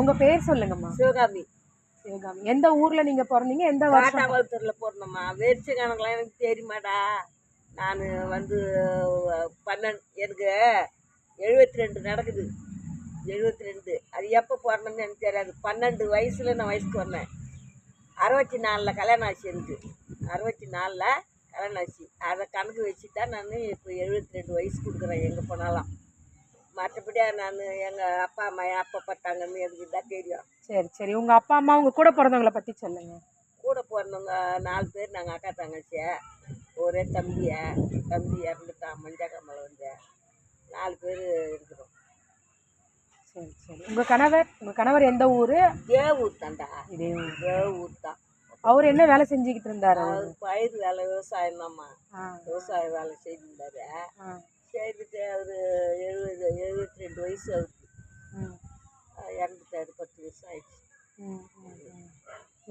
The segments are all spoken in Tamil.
உங்க பேர் சொல்லுங்கம்மா. சிவகாமி. சிவகாமி. எந்த ஊர்ல நீங்க பிறந்தீங்க? எந்த வருஷம்? காட்டாங்குளத்தூர்ல பிறந்தோம்மா. வேர்ச்சி கணக்கெல்லாம் எனக்கு தெரியுமாடா. நான் வந்து 12 எனக்கு 72 நடக்குது. 72 அது எப்போ பிறந்தேன்னு எனக்கு தெரியாது. 12 வயசுல நான் வயசுக்கு வந்தேன். 64ல் கல்யாணம் ஆச்சு எனக்கு. 64ல் கல்யாணம் ஆச்சு. அதை கணக்கு வச்சு தான் நான் இப்போ 72 வயசு கொடுக்குறேன் எங்கே போனாலும். மற்றபடியா நான் எங்கள் அப்பா அம்மா அப்பா பட்டாங்கன்னு எனக்கு தான் தெரியும். சரி சரி. உங்க அப்பா அம்மா உங்க கூட பிறந்தவங்கள பத்தி சொல்லுங்க. கூட பிறந்தவங்க 4 பேர். நாங்கள் அக்கா தங்கச்சி. ஒரே தம்பி இறந்துட்டான். மஞ்சக்காமலை வந்து 4 பேர் இருக்கிறோம். சரி சரி. உங்க கணவர் எந்த ஊரு? தேவூர் தான்டா. இதே ஊர். தேவூர் தான். அவர் என்ன வேலை செஞ்சுக்கிட்டு இருந்தாரு? அவர் பயிர் வேலை, விவசாயம் தான்மா. விவசாய வேலை செய்திருந்தாரு. செய்துட்டு அவர் 72 வயசு அவருக்கு. இறந்துட்டாரு. 10 வருஷம் ஆயிடுச்சு.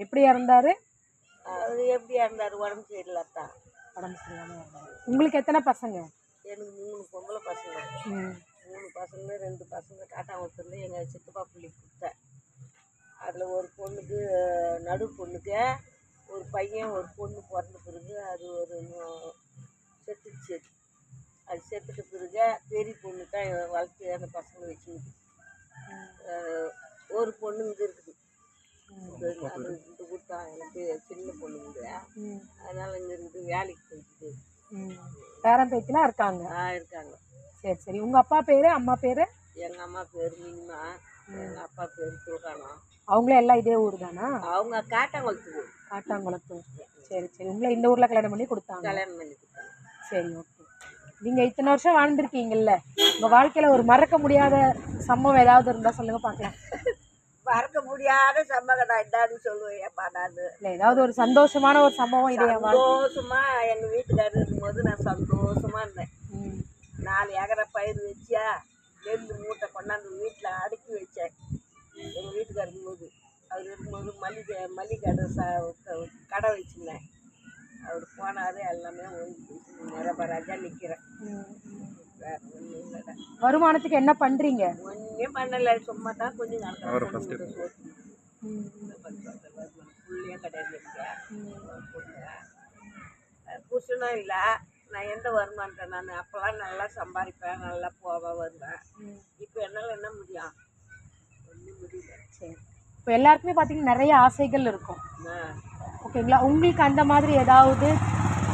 எப்படி இறந்தாரு? அவர் எப்படி இறந்தாரு? உடம்பு சரியில்லாதான். உடம்பு சரியில்லாம. உங்களுக்கு எத்தனை பசங்க? எனக்கு 3 பொம்பளை பசங்க. 3 பசங்க, 2 பசங்க காட்டாங்குளத்தூர்ல எங்கள் சித்தப்பா பிள்ளைக்கு கொடுத்தேன். அதில் ஒரு பொண்ணுக்கு, நடு பொண்ணுக்கு ஒரு பையன் ஒரு பொண்ணு பிறந்த பிறகு அது ஒரு செத்துடுச்சு. அது செத்துட்ட பிறகு பெரிய பொண்ணு தான் வளர்த்து அந்த பசங்க வச்சுக்கிது. ஒரு பொண்ணு இது இருக்குது. அது இது கொடுத்தா எனக்கு சின்ன பொண்ணுங்க. அதனால் இங்கே இருக்குது. வேலைக்கு போயிட்டு பேரன் பேத்திலாம் இருக்காங்க. இருக்காங்க. சரி சரி. உங்கள் அப்பா பேர், அம்மா பேர்? எங்கள் அம்மா பேர் மினிமா. எங்கள் அப்பா பேர் துர்கானம். அவங்களும் எல்லாம் இதே ஊர் தானா? அவங்க காட்டாங்குளத்தூர். காட்டாங்குளத்தூர். சரி சரி. உங்களை இந்த ஊரில் கல்யாணம் பண்ணி கொடுத்தாங்க? கல்யாணம் பண்ணி கொடுத்தாங்க. சரி ஓகே. நீங்கள் இத்தனை வருஷம் வாழ்ந்துருக்கீங்கல்ல, உங்கள் வாழ்க்கையில் ஒரு மறக்க முடியாத சம்பவம் ஏதாவது இருந்தால் சொல்லுங்க பார்க்கலாம். மறக்க முடியாத சம்பவம் நான் என்னன்னு சொல்லுவேன். நான் இல்லை, ஏதாவது ஒரு சந்தோஷமான ஒரு சம்பவம் இதே சந்தோஷமா எங்கள் வீட்டுக்காரர் இருக்கும்போது நான் சந்தோஷமா இருந்தேன். 4 ஏக்கரை பயிர் வச்சா நெல் மூட்டை கொண்டாந்து வீட்டில் அடுக்கி வச்சேன். எங்கள் வீட்டுக்காரர் இருக்கும்போது அவர் இருக்கும்போது மல்லிகை கடை வச்சுருந்தேன். அவர் போனார். எல்லாமே நிரபராஜா நிற்கிறேன். வேற ஒன்றும் இல்லைடா. வருமானத்துக்கு என்ன பண்ணுறீங்க? ஒன்றுமே பண்ணலை. சும்மா தான் கொஞ்சம் நடக்கிறேன். புள்ளையும் கிடையாது. புருஷனும் இல்லை. நான் எந்த வருமானத்தை நான் அப்போல்லாம் நல்லா சம்பாதிப்பேன், நல்லா போவேன் வருவேன். இப்போ என்னால் என்ன முடியும்? ஒன்றும் முடியல. சரி. இப்போ எல்லாருக்குமே பார்த்தீங்கன்னா நிறைய ஆசைகள் இருக்கும், ஓகேங்களா? உங்களுக்கு அந்த மாதிரி ஏதாவது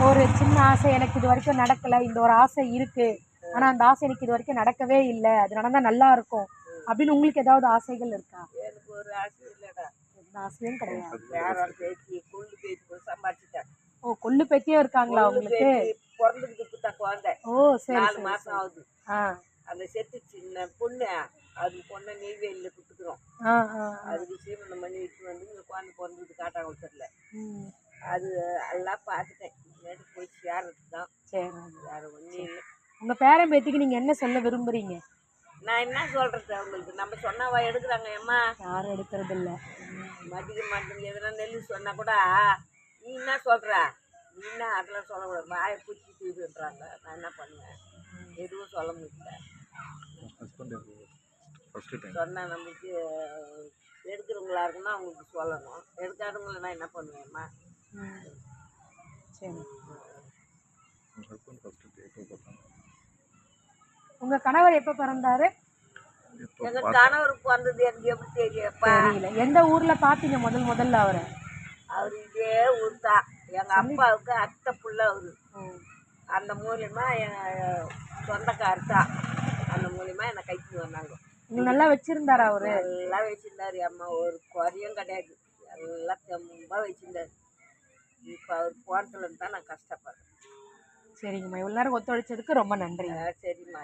ஒரு சின்ன ஆசை, எனக்கு இது வரைக்கும் நடக்கலை, இந்த ஒரு ஆசை இருக்குது, ஆனால் அந்த ஆசை எனக்கு இது வரைக்கும் நடக்கவே இல்லை, அது நடந்தால் நல்லா இருக்கும் அப்படின்னு உங்களுக்கு ஏதாவது ஆசைகள் இருக்கா? எனக்கு ஒரு ஆசை இல்லைடா. எந்த ஆசையும் கிடையாது. வேற பேச்சு கொள்ளு பேச்சு சம்பாதிச்சிட்டேன். ஓ, கொள்ளு பேத்தியும் இருக்காங்களா உங்களுக்கு? பிறந்ததுக்கு தான் குழந்தை. ஓ சரி. 4 மாதம் ஆகுது. அந்த செத்து சின்ன பொண்ணு, அது பொண்ணை நெய்வேலியில் கொடுத்துக்கிறோம். அதுக்கு சீமந்தம் பண்ணி விட்டு வந்து இந்த குழந்தை பிறந்தது காட்டாங்குளத்தூர்ல. அது எல்லாம் பார்த்துட்டேன். நேற்று போய் சேர்றது தான். சரி, வேற ஒன்றும் இல்லை. உங்கள் பேரன் பேத்திக்கு நீங்கள் என்ன சொல்ல விரும்புகிறீங்க? நான் என்ன சொல்கிறது அவங்களுக்கு? நம்ம சொன்னாவா எடுக்கிறாங்க? ஏம்மா யாரும் எடுக்கிறது இல்லை. மதிக்க மாட்டேங்க. எதனா நெல் சொன்னால் கூட நீ என்ன சொல்கிற, நீ என்ன அதெல்லாம் சொல்லக்கூடாது, வாயை பிடிச்சிட்டுன்றாங்க. நான் என்ன பண்ணுவேன்? எதுவும் சொல்ல முடியல. சொன்னால் நம்மளுக்கு எடுக்கிறவங்களா இருக்குன்னா அவங்களுக்கு சொல்லணும். எடுக்காதவங்கள நான் என்ன பண்ணுவேம்மா? சரி. உங்கள் கணவர் எப்போ பிறந்தாரு? எங்கள் கணவருக்கு வந்தது எனக்கு எப்படி தெரியப்பா? தெரியல. எந்த ஊரில் பார்த்தீங்க முதல்ல அவரை? அவர் இதே ஊர் தான். எங்கள் அப்பாவுக்கு அத்தை புள்ள அவரு. அந்த மூலியமா என் சொந்தக்காரர் தான். அந்த மூலியமா என்னை கைக்கு வந்தாங்க. உங்களுக்கு நல்லா வச்சிருந்தாரா அவரு? நல்லா வச்சிருந்தாரு அம்மா. ஒரு குறையும் கிடையாது. எல்லாம் ரொம்ப வச்சிருந்தாரு. இப்போ அவர் போனதுலன்னு தான் நான் கஷ்டப்படுறேன். சரிங்கம்மா, இவ்வளோ நேரம் ஒத்துழைச்சதுக்கு ரொம்ப நன்றி. சரிம்மா.